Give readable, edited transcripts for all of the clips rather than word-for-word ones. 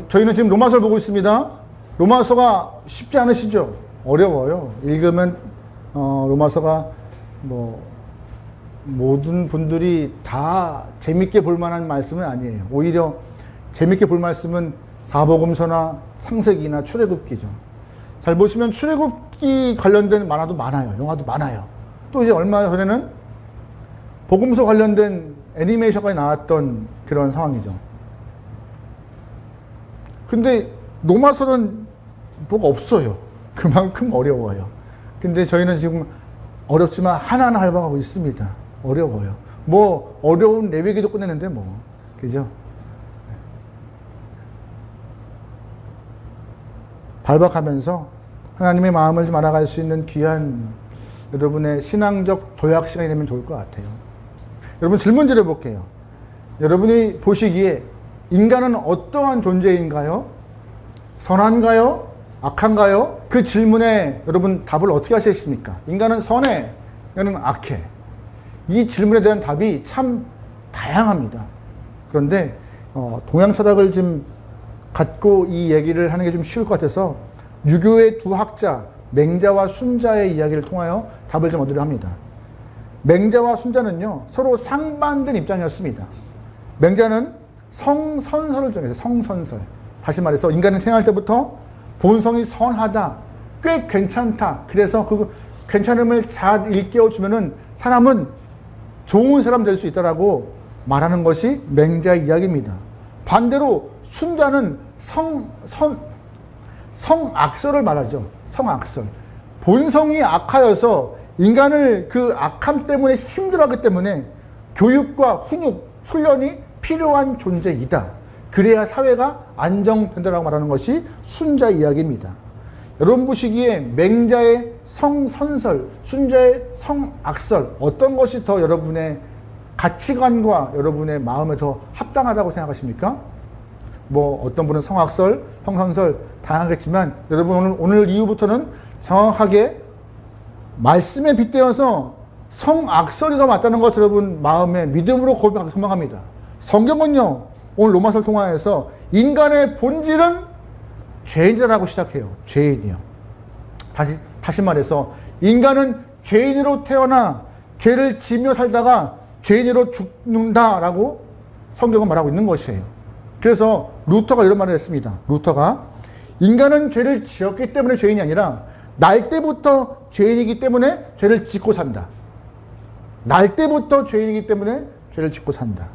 저희는 지금 로마서를 보고 있습니다. 로마서가 쉽지 않으시죠? 어려워요. 읽으면 로마서가 모든 분들이 다 재밌게 볼 만한 말씀은 아니에요. 오히려 재밌게 볼 말씀은 사복음서나 창세기나 출애굽기죠. 잘 보시면 출애굽기 관련된 만화도 많아요. 영화도 많아요. 또 이제 얼마 전에는 복음서 관련된 애니메이션까지 나왔던 그런 상황이죠. 근데 로마서는 뭐가 없어요. 그만큼 어려워요. 근데 저희는 지금 어렵지만 하나하나 밟아가고 있습니다. 어려워요. 어려운 레위기도 끝냈는데 그죠? 밟아가면서 하나님의 마음을 좀 알아갈 수 있는 귀한 여러분의 신앙적 도약 시간이 되면 좋을 것 같아요. 여러분 질문 드려볼게요. 여러분이 보시기에 인간은 어떠한 존재인가요? 선한가요? 악한가요? 그 질문에 여러분 답을 어떻게 하시겠습니까? 인간은 선해, 인간은 악해. 이 질문에 대한 답이 참 다양합니다. 그런데 동양 철학을 좀 갖고 이 얘기를 하는 게 좀 쉬울 것 같아서 유교의 두 학자 맹자와 순자의 이야기를 통하여 답을 좀 얻으려 합니다. 맹자와 순자는요 서로 상반된 입장이었습니다. 맹자는 성선설을 정해서 성선설, 다시 말해서 인간은 태어날 때부터 본성이 선하다, 꽤 괜찮다, 그래서 그 괜찮음을 잘 일깨워주면은 사람은 좋은 사람 될 수 있다라고 말하는 것이 맹자의 이야기입니다. 반대로 순자는 성악설을 말하죠. 성악설. 본성이 악하여서 인간을 그 악함 때문에 힘들어하기 때문에 교육과 훈련이 필요한 존재이다. 그래야 사회가 안정된다라고 말하는 것이 순자 이야기입니다. 여러분 보시기에 맹자의 성선설, 순자의 성악설, 어떤 것이 더 여러분의 가치관과 여러분의 마음에 더 합당하다고 생각하십니까? 어떤 분은 성악설, 성선설 다양하겠지만 여러분 오늘 이후부터는 정확하게 말씀에 빗대어서 성악설이 더 맞다는 것을 여러분 마음에 믿음으로 고백하기 소망합니다. 성경은요 오늘 로마서를 통하여서 인간의 본질은 죄인이라고 시작해요. 죄인이요. 다시 말해서 인간은 죄인으로 태어나 죄를 지며 살다가 죄인으로 죽는다라고 성경은 말하고 있는 것이에요. 그래서 루터가 이런 말을 했습니다. 루터가 인간은 죄를 지었기 때문에 죄인이 아니라 날 때부터 죄인이기 때문에 죄를 짓고 산다. 날 때부터 죄인이기 때문에 죄를 짓고 산다.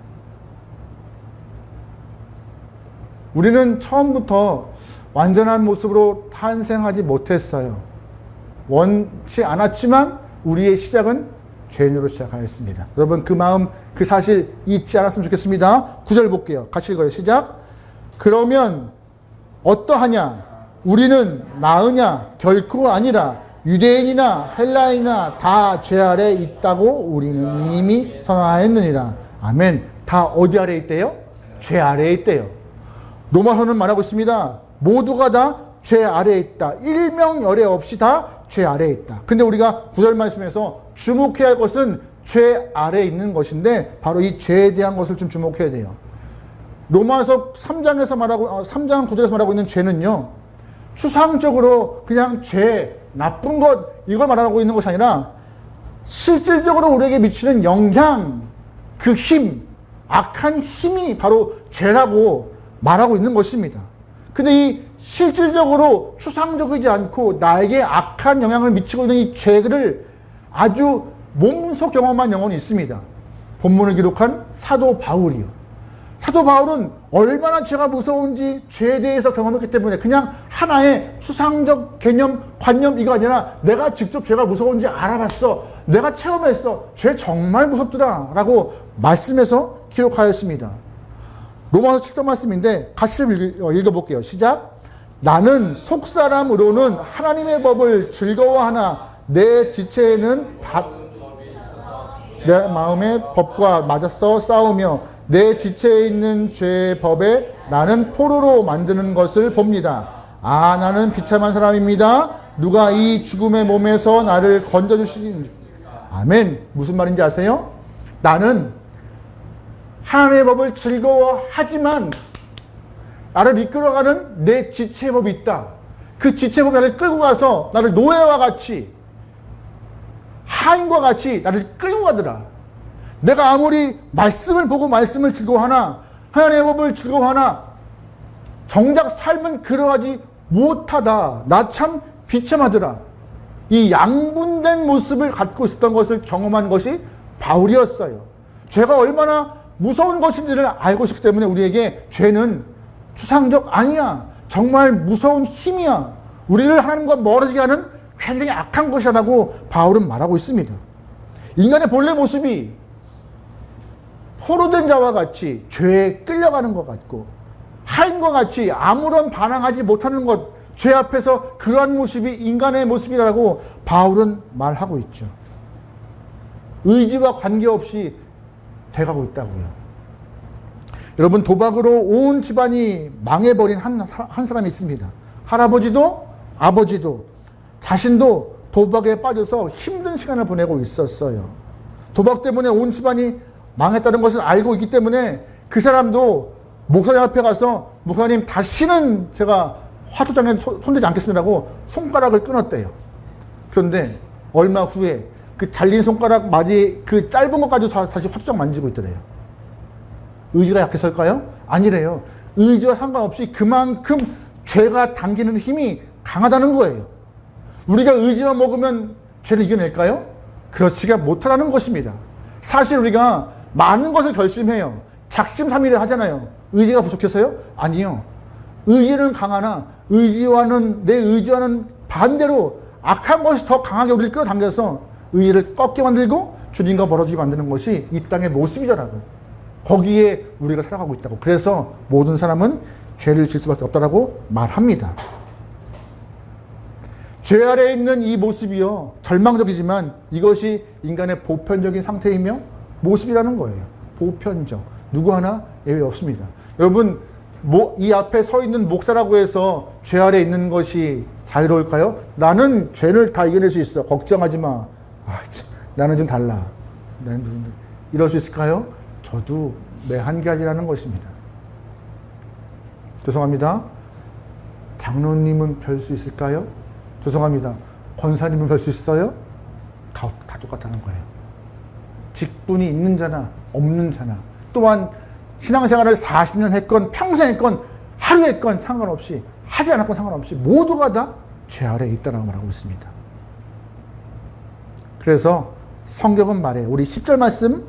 우리는 처음부터 완전한 모습으로 탄생하지 못했어요. 원치 않았지만 우리의 시작은 죄인으로 시작하였습니다. 여러분 그 마음, 그 사실 잊지 않았으면 좋겠습니다. 9절 볼게요. 같이 읽어요. 시작. 그러면 어떠하냐? 우리는 나으냐? 결코 아니라 유대인이나 헬라인이나 다 죄 아래 있다고 우리는 이미 선언하였느니라. 아멘. 다 어디 아래 있대요? 죄 아래에 있대요. 로마서는 말하고 있습니다. 모두가 다 죄 아래에 있다. 일명열애 없이 다 죄 아래에 있다. 근데 우리가 9절 말씀에서 주목해야 할 것은 죄 아래에 있는 것인데 바로 이 죄에 대한 것을 좀 주목해야 돼요. 로마서 3장에서 말하고 3장 9절에서 말하고 있는 죄는요. 추상적으로 그냥 죄, 나쁜 것 이걸 말하고 있는 것이 아니라 실질적으로 우리에게 미치는 영향, 그 힘, 악한 힘이 바로 죄라고 말하고 있는 것입니다. 근데 이 실질적으로 추상적이지 않고 나에게 악한 영향을 미치고 있는 이 죄를 아주 몸소 경험한 영혼이 있습니다. 본문을 기록한 사도 바울이요. 사도 바울은 얼마나 죄가 무서운지 죄에 대해서 경험했기 때문에 그냥 하나의 추상적 개념, 관념 이거 아니라 내가 직접 죄가 무서운지 알아봤어. 내가 체험했어. 죄 정말 무섭더라 라고 말씀해서 기록하였습니다. 로마서 7장 말씀인데 같이 읽어볼게요. 시작. 나는 속사람으로는 하나님의 법을 즐거워하나 내 지체에는 내 마음의 법과 맞서 싸우며 내 지체에 있는 죄의 법에 나는 포로로 만드는 것을 봅니다. 아, 나는 비참한 사람입니다. 누가 이 죽음의 몸에서 나를 건져주시니. 아멘. 무슨 말인지 아세요? 나는 하나님의 법을 즐거워하지만 나를 이끌어가는 내 지체법이 있다. 그 지체법이 나를 끌고 가서 나를 노예와 같이, 하인과 같이 나를 끌고 가더라. 내가 아무리 말씀을 보고 말씀을 즐거워하나, 하나님의 법을 즐거워하나 정작 삶은 그러하지 못하다. 나 참 비참하더라. 이 양분된 모습을 갖고 있었던 것을 경험한 것이 바울이었어요. 죄가 얼마나 무서운 것인지를 알고 있기 때문에 우리에게 죄는 추상적 아니야. 정말 무서운 힘이야. 우리를 하나님과 멀어지게 하는 굉장히 악한 것이라고 바울은 말하고 있습니다. 인간의 본래 모습이 포로된 자와 같이 죄에 끌려가는 것 같고, 하인과 같이 아무런 반항하지 못하는 것, 죄 앞에서 그러한 모습이 인간의 모습이라고 바울은 말하고 있죠. 의지와 관계없이 돼가고 있다고요. 여러분, 도박으로 온 집안이 망해버린 한 사람이 있습니다. 할아버지도 아버지도 자신도 도박에 빠져서 힘든 시간을 보내고 있었어요. 도박 때문에 온 집안이 망했다는 것을 알고 있기 때문에 그 사람도 목사님 앞에 가서, 목사님 다시는 제가 화투장에 손대지 않겠습니다라고 손가락을 끊었대요. 그런데 얼마 후에 그 잘린 손가락 마디, 그 짧은 것 가지고 다시 화투장 만지고 있더래요. 의지가 약해서일까요? 아니래요. 의지와 상관없이 그만큼 죄가 당기는 힘이 강하다는 거예요. 우리가 의지만 먹으면 죄를 이겨낼까요? 그렇지가 못하다는 것입니다. 사실 우리가 많은 것을 결심해요. 작심삼일을 하잖아요. 의지가 부족해서요? 아니요. 의지는 강하나 내 의지와는 반대로 악한 것이 더 강하게 우리를 끌어당겨서 의지를 꺾게 만들고 주님과 멀어지게 만드는 것이 이 땅의 모습이더라고요. 거기에 우리가 살아가고 있다고. 그래서 모든 사람은 죄를 질 수밖에 없다라고 말합니다. 죄 아래에 있는 이 모습이요, 절망적이지만 이것이 인간의 보편적인 상태이며 모습이라는 거예요. 보편적. 누구 하나 예외 없습니다. 여러분, 이 앞에 서 있는 목사라고 해서 죄 아래에 있는 것이 자유로울까요? 나는 죄를 다 이겨낼 수 있어. 걱정하지 마. 나는 좀 달라. 이럴 수 있을까요? 저도 내 한계하지라는 것입니다. 죄송합니다. 장로님은 별 수 있을까요? 죄송합니다. 권사님은 별 수 있어요? 다 똑같다는 거예요. 직분이 있는 자나 없는 자나, 또한 신앙생활을 40년 했건 평생 했건 하루 했건 상관없이, 하지 않았건 상관없이 모두가 다 죄 아래에 있다라고 말하고 있습니다. 그래서 성경은 말해요. 우리 10절 말씀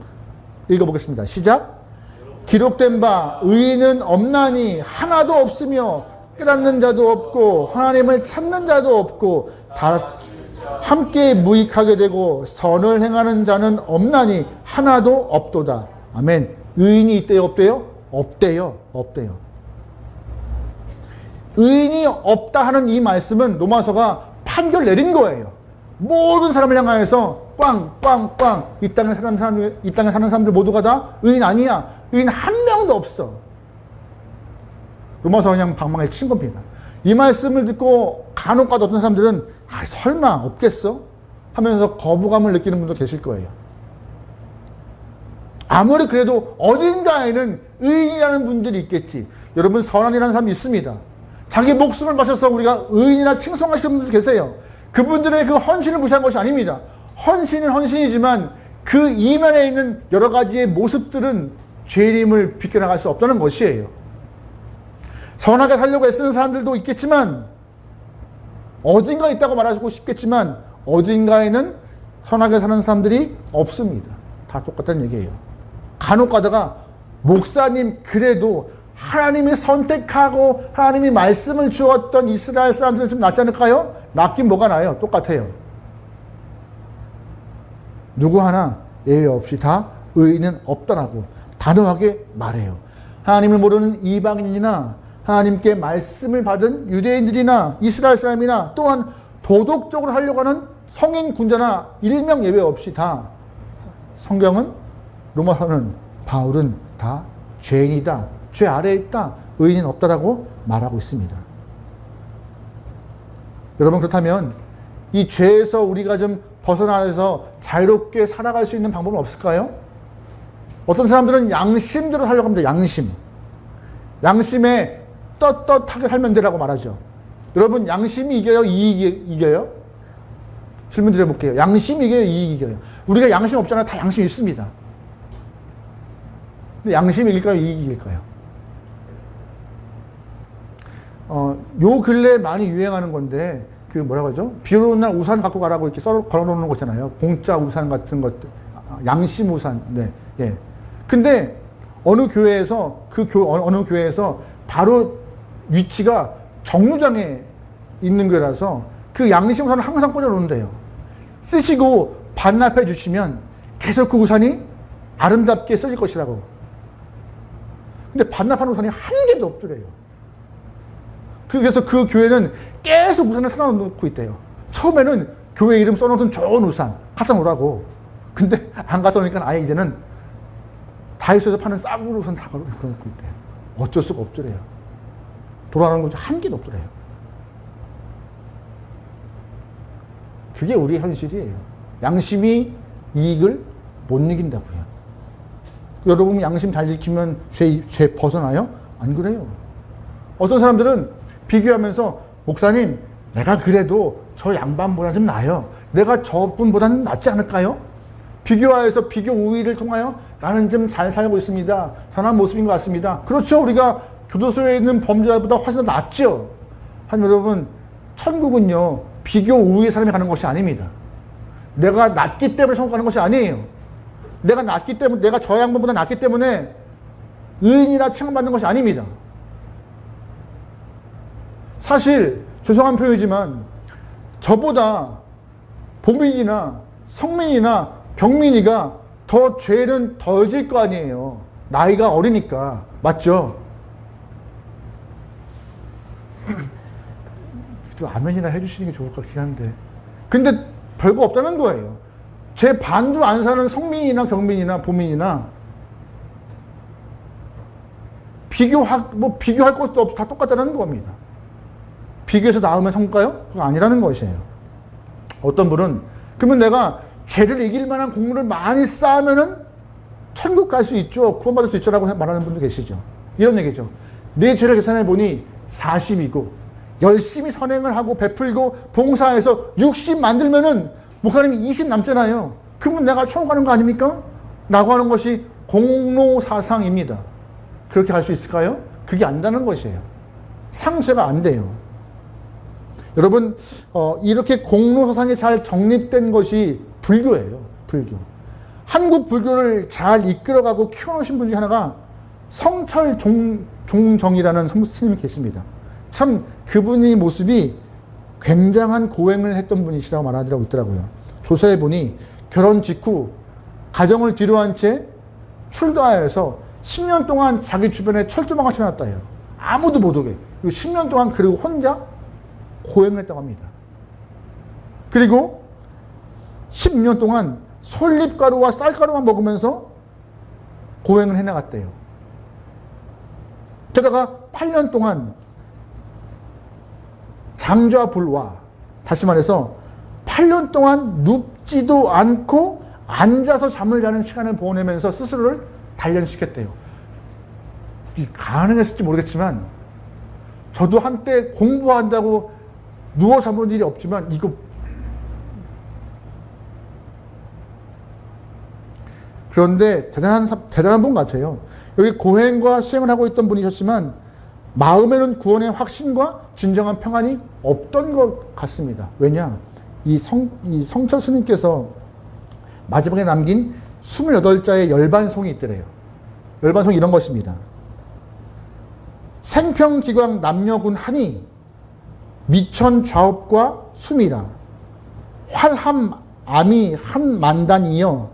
읽어보겠습니다. 시작. 기록된 바 의인은 없나니 하나도 없으며 깨닫는 자도 없고 하나님을 찾는 자도 없고 다 함께 무익하게 되고 선을 행하는 자는 없나니 하나도 없도다. 아멘. 의인이 있대요, 없대요? 없대요. 의인이 없다 하는 이 말씀은 로마서가 판결 내린 거예요. 모든 사람을 향하여서 꽝 이 땅에 사는 사람들 모두가 다 의인 아니야. 의인 한 명도 없어. 로마서 그냥 방망이를 친 겁니다. 이 말씀을 듣고 간혹가다 어떤 사람들은 설마 없겠어? 하면서 거부감을 느끼는 분도 계실 거예요. 아무리 그래도 어딘가에는 의인이라는 분들이 있겠지. 여러분, 선한이라는 사람이 있습니다. 자기 목숨을 바쳐서 우리가 의인이라 칭송하시는 분들 계세요. 그분들의 그 헌신을 무시한 것이 아닙니다. 헌신은 헌신이지만 그 이면에 있는 여러 가지의 모습들은 죄인임을 비껴나갈 수 없다는 것이에요. 선하게 살려고 애쓰는 사람들도 있겠지만, 어딘가에 있다고 말하고 싶겠지만 어딘가에는 선하게 사는 사람들이 없습니다. 다 똑같다는 얘기예요. 간혹 가다가 목사님, 그래도 하나님이 선택하고 하나님이 말씀을 주었던 이스라엘 사람들은 좀 낫지 않을까요? 낫긴 뭐가 나요? 똑같아요. 누구 하나 예외 없이 다 의인은 없다라고 단호하게 말해요. 하나님을 모르는 이방인이나 하나님께 말씀을 받은 유대인들이나 이스라엘 사람이나 또한 도덕적으로 하려고 하는 성인 군자나 일명 예외 없이 다 성경은, 로마서는, 바울은 다 죄인이다, 죄 아래에 있다, 의인은 없다라고 말하고 있습니다. 여러분, 그렇다면 이 죄에서 우리가 좀 벗어나서 자유롭게 살아갈 수 있는 방법은 없을까요? 어떤 사람들은 양심대로 살려고 합니다. 양심에 떳떳하게 살면 되라고 말하죠. 여러분, 양심이 이겨요? 이익이 이겨요? 질문 드려볼게요. 양심이 이겨요? 이익이 이겨요? 우리가 양심 없잖아요. 다 양심이 있습니다. 근데 양심이 이길까요? 이익이 이길까요? 요 근래에 많이 유행하는 건데, 그 뭐라고 하죠? 비 오는 날 우산 갖고 가라고 이렇게 걸어놓는 거 있잖아요. 공짜 우산 같은 것들. 양심 우산. 네. 예. 근데 어느 교회에서, 어느 교회에서 바로 위치가 정류장에 있는 교회라서 그 양심 우산을 항상 꽂아놓는데요. 쓰시고 반납해 주시면 계속 그 우산이 아름답게 써질 것이라고. 근데 반납하는 우산이 한 개도 없더래요. 그래서 그 교회는 계속 우산을 사다 놓고 있대요. 처음에는 교회 이름 써놓은 좋은 우산 갖다 놓으라고. 근데 안 갖다 놓으니까 아예 이제는 다이소에서 파는 싸구려 우산 다 갖다 놓고 있대요. 어쩔 수가 없더래요. 돌아가는 건 한 개도 없더래요. 그게 우리 현실이에요. 양심이 이익을 못 이긴다고요. 여러분 양심 잘 지키면 죄 벗어나요? 안 그래요. 어떤 사람들은 비교하면서 목사님 내가 그래도 저 양반보다 좀 나아요. 내가 저분보다는 낫지 않을까요? 비교하여서 비교 우위를 통하여 나는 좀 잘 살고 있습니다. 선한 모습인 것 같습니다. 그렇죠. 우리가 교도소에 있는 범죄자보다 훨씬 더 낫죠. 하지만 여러분 천국은요 비교 우위의 사람이 가는 것이 아닙니다. 내가 낫기 때문에 천국 가는 것이 아니에요. 내가 낫기 때문에, 내가 저 양반보다 낫기 때문에 의인이라 칭함받는 것이 아닙니다. 사실 죄송한 표현이지만 저보다 보민이나 성민이나 경민이가 더 죄는 덜 질 거 아니에요. 나이가 어리니까. 맞죠? 또 아멘이나 해주시는 게 좋을 것 같긴 한데. 근데 별거 없다는 거예요. 제 반도 안 사는 성민이나 경민이나 보민이나 비교할 것도 없이 다 똑같다는 겁니다. 비교해서 나으면 성과요? 그거 아니라는 것이에요. 어떤 분은 그러면 내가 죄를 이길 만한 공로를 많이 쌓으면은 천국 갈 수 있죠. 구원받을 수 있죠라고 말하는 분도 계시죠. 이런 얘기죠. 내 죄를 계산해 보니 40이고 열심히 선행을 하고 베풀고 봉사해서 60 만들면은 목사님이 20 남잖아요. 그러면 내가 천국 가는 거 아닙니까? 라고 하는 것이 공로사상입니다. 그렇게 갈 수 있을까요? 그게 안 되는 것이에요. 상쇄가 안 돼요. 여러분 이렇게 공로사상이 잘 정립된 것이 불교예요. 불교. 한국 불교를 잘 이끌어가고 키워놓으신 분 중에 하나가 성철 종정이라는 스님이 계십니다. 참 그분의 모습이 굉장한 고행을 했던 분이시라고 말하더라고 있더라고요. 조사해보니 결혼 직후 가정을 뒤로한 채 출가해서 10년 동안 자기 주변에 철조망을 쳐놨다 해요. 아무도 못 오게. 그리고 10년 동안 그리고 혼자 고행을 했다고 합니다. 그리고 10년 동안 솔잎가루와 쌀가루만 먹으면서 고행을 해나갔대요. 게다가 8년 동안 장좌 불화, 다시 말해서 8년 동안 눕지도 않고 앉아서 잠을 자는 시간을 보내면서 스스로를 단련시켰대요. 가능했을지 모르겠지만 저도 한때 공부한다고 누워 잠본 일이 없지만 이거 그런데 대단한 분 같아요. 여기 고행과 수행을 하고 있던 분이셨지만 마음에는 구원의 확신과 진정한 평안이 없던 것 같습니다. 왜냐? 이 성철 스님께서 마지막에 남긴 28자의 열반송이 있더래요. 열반송이 이런 것입니다. 생평기광 남녀군 하니 미천 좌업과 숨이라 활함 암이 한 만단이여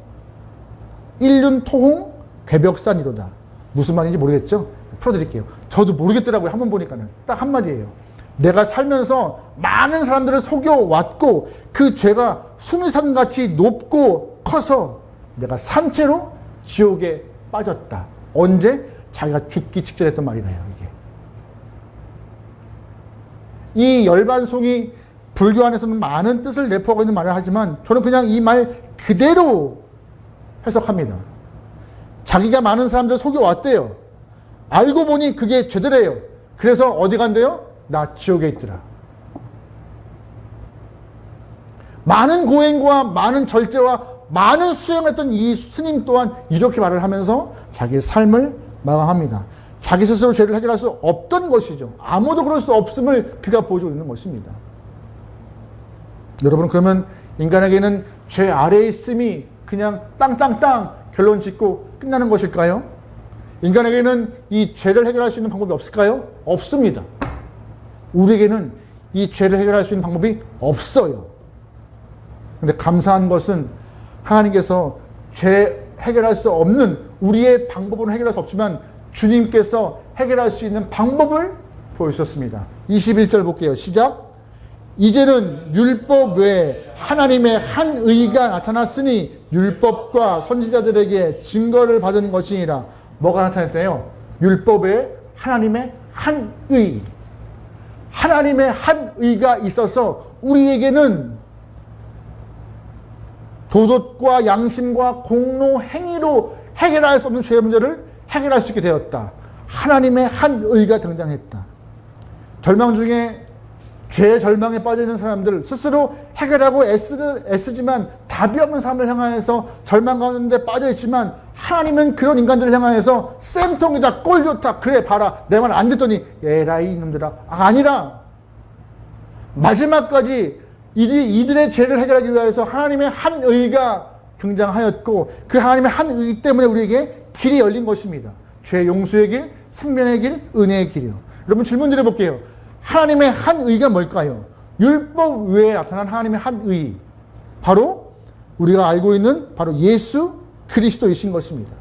일륜 토홍 괴벽산이로다. 무슨 말인지 모르겠죠? 풀어드릴게요. 저도 모르겠더라고요. 한번 보니까는. 딱 한마디예요. 내가 살면서 많은 사람들을 속여왔고 그 죄가 수미산같이 높고 커서 내가 산채로 지옥에 빠졌다. 언제? 자기가 죽기 직전에 했던 말이래요. 이게. 이 열반송이 불교 안에서는 많은 뜻을 내포하고 있는 말을 하지만 저는 그냥 이 말 그대로 해석합니다. 자기가 많은 사람들을 속여왔대요. 알고 보니 그게 죄들이에요. 그래서 어디 간대요? 나 지옥에 있더라. 많은 고행과 많은 절제와 많은 수행했던 이 스님 또한 이렇게 말을 하면서 자기의 삶을 마감합니다. 자기 스스로 죄를 해결할 수 없던 것이죠. 아무도 그럴 수 없음을 그가 보여주고 있는 것입니다. 여러분, 그러면 인간에게는 죄 아래에 있음이 그냥 땅땅땅 결론 짓고 끝나는 것일까요? 인간에게는 이 죄를 해결할 수 있는 방법이 없을까요? 없습니다. 우리에게는 이 죄를 해결할 수 있는 방법이 없어요. 근데 감사한 것은 하나님께서 죄 해결할 수 없는 우리의 방법으로 해결할 수 없지만 주님께서 해결할 수 있는 방법을 보여주셨습니다. 21절 볼게요. 시작. 이제는 율법 외에 하나님의 한 의가 나타났으니 율법과 선지자들에게 증거를 받은 것이니라. 뭐가 나타났대요? 율법 외에 하나님의 한 의. 하나님의 한 의가 있어서 우리에게는 도덕과 양심과 공로 행위로 해결할 수 없는 죄의 문제를 해결할 수 있게 되었다. 하나님의 한 의가 등장했다. 절망 중에 죄의 절망에 빠져 있는 사람들, 스스로 해결하고 애쓰지만 답이 없는 삶을 향하여서 절망 가운데 빠져 있지만 하나님은 그런 인간들을 향하여서 쌤통이다, 꼴 좋다, 그래 봐라, 내 말 안 듣더니 에라이 이놈들아. 아니라 마지막까지 이들의 죄를 해결하기 위해서 하나님의 한 의가 등장하였고 그 하나님의 한 의 때문에 우리에게 길이 열린 것입니다. 죄 용서의 길, 생명의 길, 은혜의 길이요. 여러분, 질문 드려볼게요. 하나님의 한 의가 뭘까요? 율법 외에 나타난 하나님의 한 의, 바로 우리가 알고 있는 바로 예수 그리스도이신 것입니다.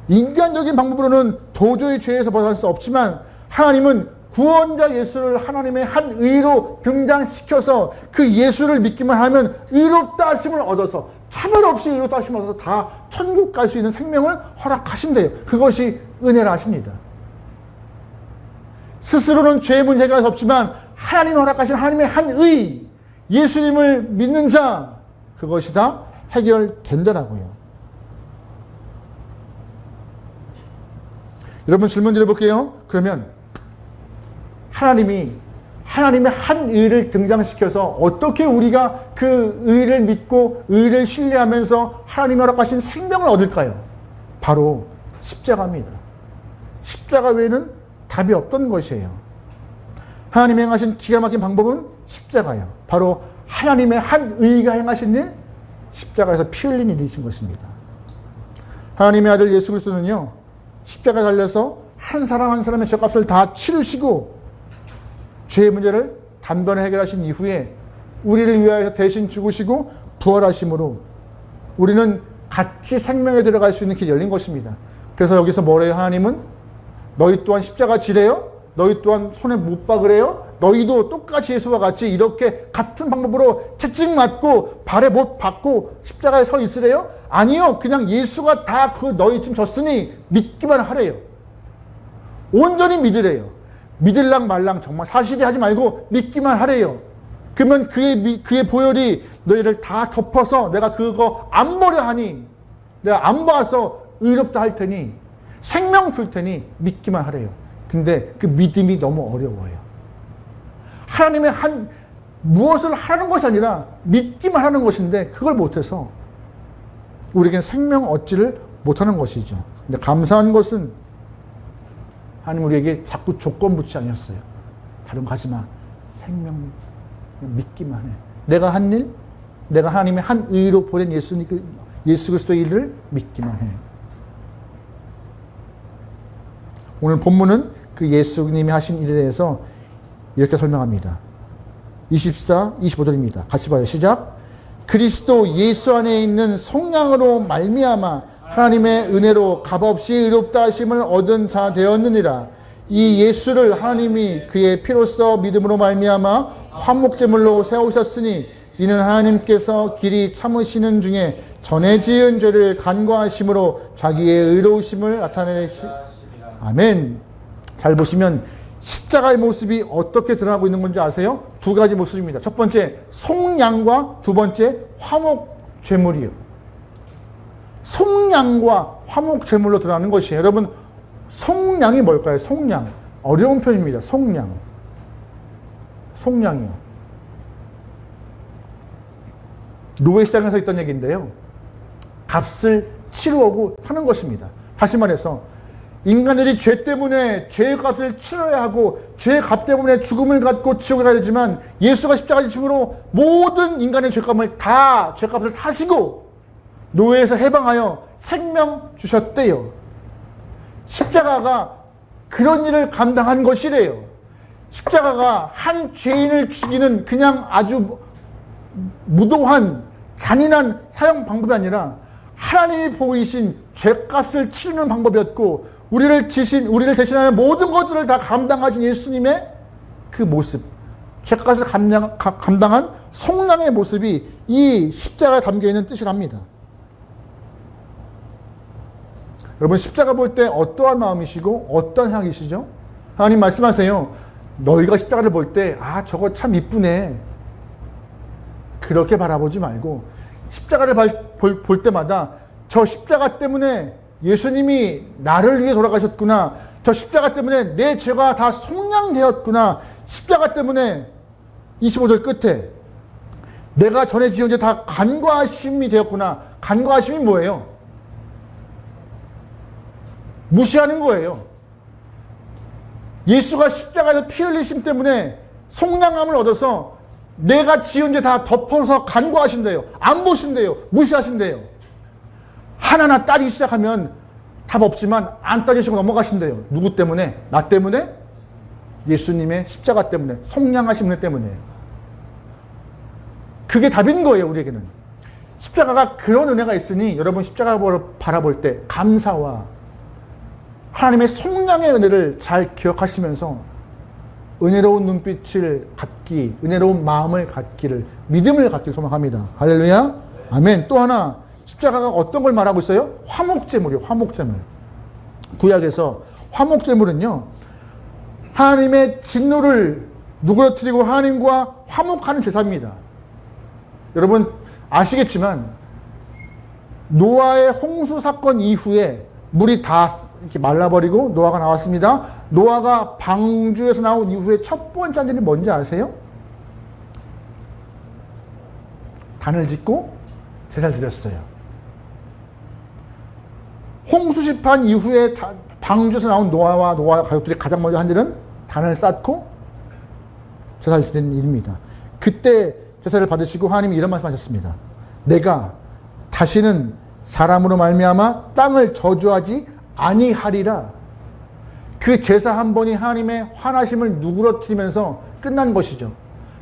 인간적인 방법으로는 도저히 죄에서 벗어날 수 없지만 하나님은 구원자 예수를 하나님의 한 의로 등장시켜서 그 예수를 믿기만 하면 의롭다 하심을 얻어서 차별 없이 의롭다 하심을 얻어서 다 천국 갈 수 있는 생명을 허락하신대요. 그것이 은혜라 하십니다. 스스로는 죄의 문제가 없지만 하나님 허락하신 하나님의 한 의, 예수님을 믿는 자, 그것이 다 해결된다라고요. 여러분, 질문 드려볼게요. 그러면 하나님의 한 의를 등장시켜서 어떻게 우리가 그 의를 믿고 의를 신뢰하면서 하나님이 허락하신 생명을 얻을까요? 바로 십자가입니다. 십자가 외에는 답이 없던 것이에요. 하나님이 행하신 기가 막힌 방법은 십자가예요. 바로 하나님의 한 의가 행하신 일, 십자가에서 피 흘린 일이신 것입니다. 하나님의 아들 예수 그리스도는요, 십자가에 달려서 한 사람 한 사람의 죄값을 다 치르시고 죄의 문제를 단번에 해결하신 이후에 우리를 위하여 대신 죽으시고 부활하심으로 우리는 같이 생명에 들어갈 수 있는 길이 열린 것입니다. 그래서 여기서 뭐래요? 하나님은 너희 또한 십자가 지래요? 너희 또한 손에 못 박으래요? 너희도 똑같이 예수와 같이 이렇게 같은 방법으로 채찍 맞고 발에 못 박고 십자가에 서 있으래요? 아니요. 그냥 예수가 다 그 너희 팀 졌으니 믿기만 하래요. 온전히 믿으래요. 믿을랑 말랑 정말 사실이 하지 말고 믿기만 하래요. 그러면 그의 보혈이 너희를 다 덮어서 내가 그거 안 보려 하니, 내가 안 봐서 의롭다 할 테니, 생명 줄 테니 믿기만 하래요. 근데 그 믿음이 너무 어려워요. 하나님의 무엇을 하는 것이 아니라 믿기만 하는 것인데 그걸 못해서 우리에겐 생명 얻지를 못하는 것이죠. 근데 감사한 것은 하나님 우리에게 자꾸 조건 붙지 않으셨어요. 다른 거 하지 마. 생명 믿기만 해. 내가 한 일, 내가 하나님의 한 의로 보낸 예수 그리스도의 일을 믿기만 해. 오늘 본문은 그 예수님이 하신 일에 대해서 이렇게 설명합니다. 24, 25절입니다. 같이 봐요. 시작. 그리스도 예수 안에 있는 성령으로 말미암아 하나님의 은혜로 값없이 의롭다 하심을 얻은 자 되었느니라. 이 예수를 하나님이 그의 피로써 믿음으로 말미암아 화목제물로 세우셨으니 이는 하나님께서 길이 참으시는 중에 전에 지은 죄를 간과하심으로 자기의 의로우심을 나타내시. 아멘. 잘 보시면 십자가의 모습이 어떻게 드러나고 있는 건지 아세요? 두 가지 모습입니다. 첫 번째 송양과 두 번째 화목제물이요. 송양과 화목제물로 드러나는 것이에요. 여러분, 송양이 뭘까요? 송양. 어려운 표현입니다. 속량. 속량이요. 노예시장에서 있던 얘기인데요. 값을 치르고 하는 것입니다. 다시 말해서 인간들이 죄 때문에 죄의 값을 치러야 하고 죄의 값 때문에 죽음을 갖고 지옥에 가야 되지만 예수가 십자가 지심으로 모든 인간의 죄값을 다 죄값을 사시고 노예에서 해방하여 생명 주셨대요. 십자가가 그런 일을 감당한 것이래요. 십자가가 한 죄인을 죽이는 그냥 아주 무도한 잔인한 사형 방법이 아니라 하나님이 보이신 죄값을 치르는 방법이었고 우리를 대신하는 모든 것들을 다 감당하신 예수님의 그 모습, 죄값을 감당한 속량의 모습이 이 십자가에 담겨있는 뜻이랍니다. 여러분 십자가 볼 때 어떠한 마음이시고 어떤 생각이시죠? 하나님 말씀하세요. 너희가 십자가를 볼 때 저거 참 이쁘네. 그렇게 바라보지 말고 십자가를 볼 때마다 저 십자가 때문에 예수님이 나를 위해 돌아가셨구나. 저 십자가 때문에 내 죄가 다 속량되었구나. 십자가 때문에 25절 끝에 내가 전에 지은 죄 다 간과하심이 되었구나. 간과하심이 뭐예요? 무시하는 거예요. 예수가 십자가에서 피 흘리심 때문에 속량함을 얻어서 내가 지은 죄 다 덮어서 간과하신대요. 안 보신대요. 무시하신대요. 하나하나 따지기 시작하면 답 없지만 안 따지시고 넘어가신대요. 누구 때문에? 나 때문에? 예수님의 십자가 때문에, 속량하신 분 때문에. 그게 답인 거예요, 우리에게는. 십자가가 그런 은혜가 있으니 여러분 십자가를 바라볼 때 감사와 하나님의 속량의 은혜를 잘 기억하시면서 은혜로운 눈빛을 갖기, 은혜로운 마음을 갖기를, 믿음을 갖기를 소망합니다. 할렐루야. 아멘. 또 하나, 십자가가 어떤 걸 말하고 있어요? 화목제물이요. 화목제물. 구약에서 화목제물은요, 하나님의 진노를 누그러뜨리고 하나님과 화목하는 제사입니다. 여러분 아시겠지만 노아의 홍수 사건 이후에 물이 다 이렇게 말라버리고 노아가 나왔습니다. 노아가 방주에서 나온 이후에 첫 번째 한 일이 뭔지 아세요? 단을 짓고 제사를 드렸어요. 홍수 심판 이후에 방주에서 나온 노아와 노아 가족들이 가장 먼저 한 일은 단을 쌓고 제사를 드리는 일입니다. 그때 제사를 받으시고 하나님이 이런 말씀하셨습니다. 내가 다시는 사람으로 말미암아 땅을 저주하지 아니하리라. 그 제사 한 번이 하나님의 화나심을 누그러뜨리면서 끝난 것이죠.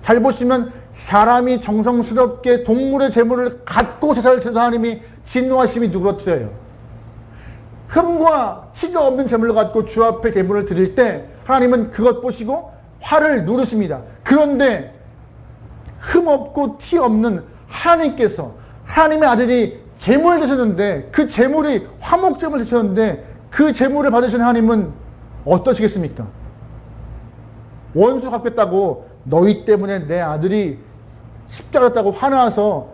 잘 보시면 사람이 정성스럽게 동물의 제물을 갖고 제사를 드려도 하나님이 진노하심이 누그러뜨려요. 흠과 티가 없는 제물을 갖고 주 앞에 제물을 드릴 때 하나님은 그것 보시고 화를 누르십니다. 그런데 흠 없고 티 없는 하나님께서 하나님의 아들이 제물을 드셨는데 그 제물이 화목제물을 드셨는데 그 제물을 받으신 하나님은 어떠시겠습니까? 원수 갚겠다고 너희 때문에 내 아들이 십자가였다고 화나서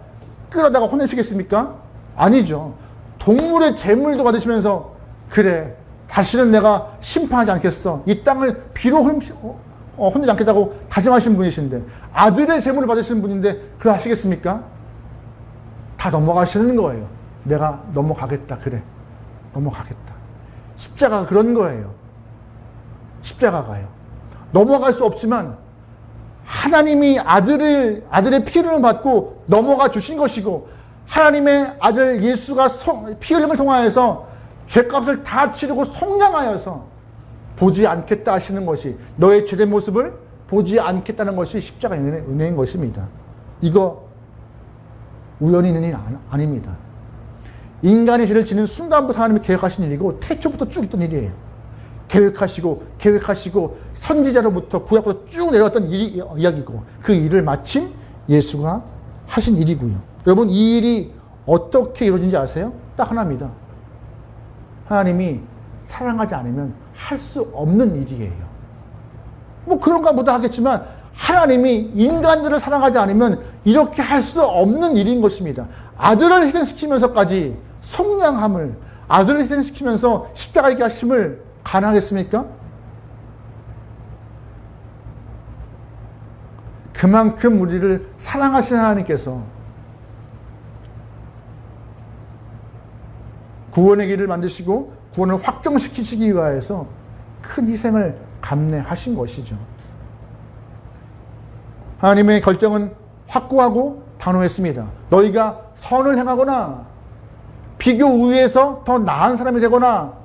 끌어다가 혼내시겠습니까? 아니죠. 동물의 제물도 받으시면서 그래 다시는 내가 심판하지 않겠어. 이 땅을 비로 혼내지 않겠다고 다짐하신 분이신데 아들의 제물을 받으시는 분인데 그거 하시겠습니까? 다 넘어가시는 거예요. 내가 넘어가겠다. 그래. 넘어가겠다. 십자가가 그런 거예요. 십자가가요. 넘어갈 수 없지만 하나님이 아들의 피를 받고 넘어가 주신 것이고 하나님의 아들 예수가 피 흘림을 통하여서 죄값을 다 치르고 속량하여서 보지 않겠다 하시는 것이 너의 죄된 모습을 보지 않겠다는 것이 십자가의 은혜인 것입니다. 이거 우연히 있는 일 아닙니다. 인간이 죄를 지는 순간부터 하나님이 계획하신 일이고 태초부터 쭉 있던 일이에요. 계획하시고 선지자로부터 구약부터 쭉 내려왔던 이야기고 그 일을 마침 예수가 하신 일이고요. 여러분 이 일이 어떻게 이루어진지 아세요? 딱 하나입니다. 하나님이 사랑하지 않으면 할 수 없는 일이에요. 뭐 그런가 보다 하겠지만 하나님이 인간들을 사랑하지 않으면 이렇게 할 수 없는 일인 것입니다. 아들을 희생시키면서까지 속량함을 아들을 희생시키면서 십자가에 하심을 가능하겠습니까? 그만큼 우리를 사랑하시는 하나님께서 구원의 길을 만드시고 구원을 확정시키시기 위하여서 큰 희생을 감내하신 것이죠. 하나님의 결정은 확고하고 단호했습니다. 너희가 선을 행하거나 비교 우위에서 더 나은 사람이 되거나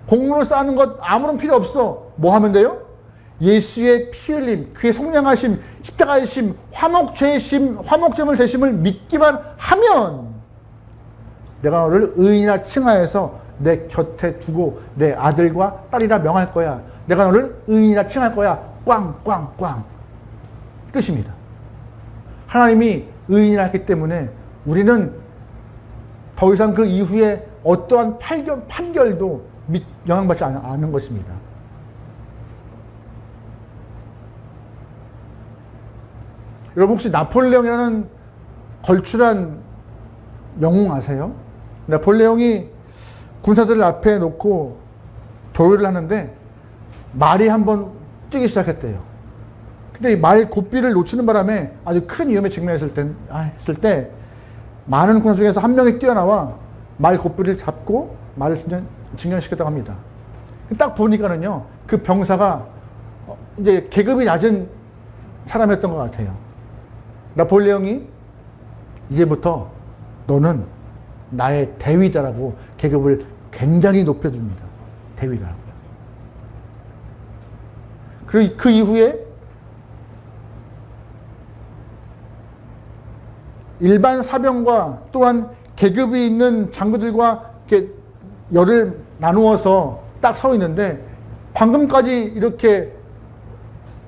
공로를 쌓는 것 아무런 필요 없어. 뭐 하면 돼요? 예수의 피 흘림, 그의 속량하심, 십자가의심, 화목제물 되심을 믿기만 하면 내가 너를 의인이라 칭하여서 내 곁에 두고 내 아들과 딸이라 명할 거야. 내가 너를 의인이라 칭할 거야. 꽝꽝꽝. 끝입니다. 하나님이 의인이라 했기 때문에 우리는 더 이상 그 이후에 어떠한 판결도 영향받지 않은 것입니다. 여러분 혹시 나폴레옹이라는 걸출한 영웅 아세요? 나폴레옹이 군사들을 앞에 놓고 도의를 하는데 말이 한번 뛰기 시작했대요. 근데 이 말 고삐를 놓치는 바람에 아주 큰 위험에 직면했을 때 많은 군사 중에서 한 명이 뛰어나와 말 고삐를 잡고 말을 진정시켰다고 합니다. 딱 보니까는요, 그 병사가 이제 계급이 낮은 사람이었던 것 같아요. 나폴레옹이 이제부터 너는 나의 대위다라고 계급을 굉장히 높여줍니다. 대위다라고요. 그리고 그 이후에 일반 사병과 또한 계급이 있는 장교들과 이렇게 열을 나누어서 딱 서 있는데 방금까지 이렇게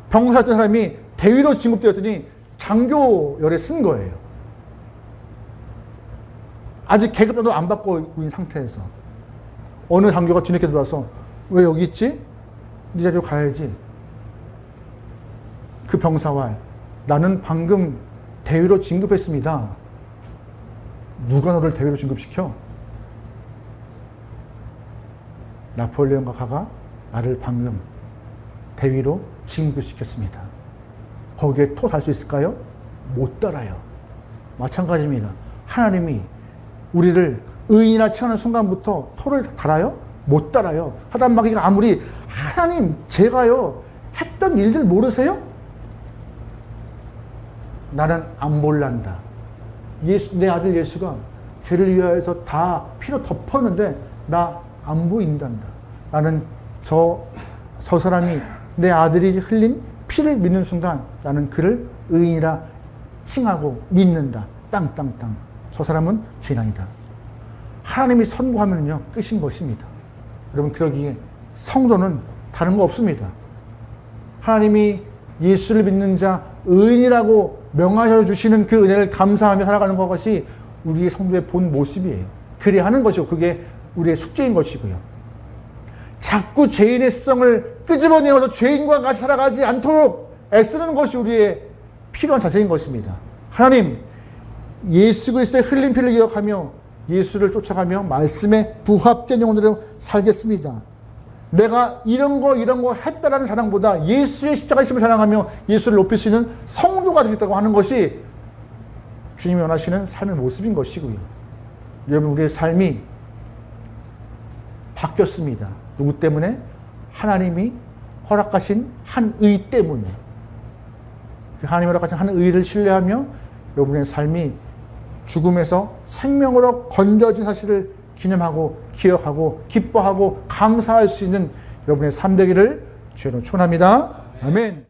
병사였던 사람이 대위로 진급되었더니 장교열에 쓴 거예요. 아직 계급도 안 받고 있는 상태에서 어느 장교가 뒤늦게 들어와서 왜 여기 있지? 네 자리로 가야지. 그 병사와 나는 방금 대위로 진급했습니다. 누가 너를 대위로 진급시켜? 나폴레옹과 가가 나를 방금 대위로 진급시켰습니다. 거기에 토 달 수 있을까요? 못 달아요. 마찬가지입니다. 하나님이 우리를 의인이라 칭하는 순간부터 토를 달아요? 못 달아요. 하단마귀가 아무리 하나님 제가요 했던 일들 모르세요? 나는 안 몰란다. 내 아들 예수가 죄를 위하여서 다 피로 덮었는데 나 안 보인단다. 나는 저 사람이 내 아들이 흘린 피를 믿는 순간 나는 그를 의인이라 칭하고 믿는다. 땅땅땅. 저 사람은 죄인 아니다. 하나님이 선고하면요 끝인 것입니다. 여러분 그러기에 성도는 다른 거 없습니다. 하나님이 예수를 믿는 자 의인이라고 명하여 주시는 그 은혜를 감사하며 살아가는 것이 우리의 성도의 본 모습이에요. 그리 하는 것이고 그게 우리의 숙제인 것이고요. 자꾸 죄인의 습성을 끄집어내어서 죄인과 같이 살아가지 않도록 애쓰는 것이 우리의 필요한 자세인 것입니다. 하나님, 예수 그리스도의 흘린 피를 기억하며 예수를 쫓아가며 말씀에 부합된 영혼으로 살겠습니다. 내가 이런 거 했다라는 자랑보다 예수의 십자가이심을 자랑하며 예수를 높일 수 있는 성도가 되겠다고 하는 것이 주님이 원하시는 삶의 모습인 것이고요. 여러분 우리의 삶이 바뀌었습니다. 누구 때문에? 하나님이 허락하신 한 의 때문에. 하나님이 허락하신 한 의를 신뢰하며 여러분의 삶이 죽음에서 생명으로 건져진 사실을 기념하고 기억하고 기뻐하고 감사할 수 있는 여러분의 삶 되기를 주로 축원합니다. 아멘.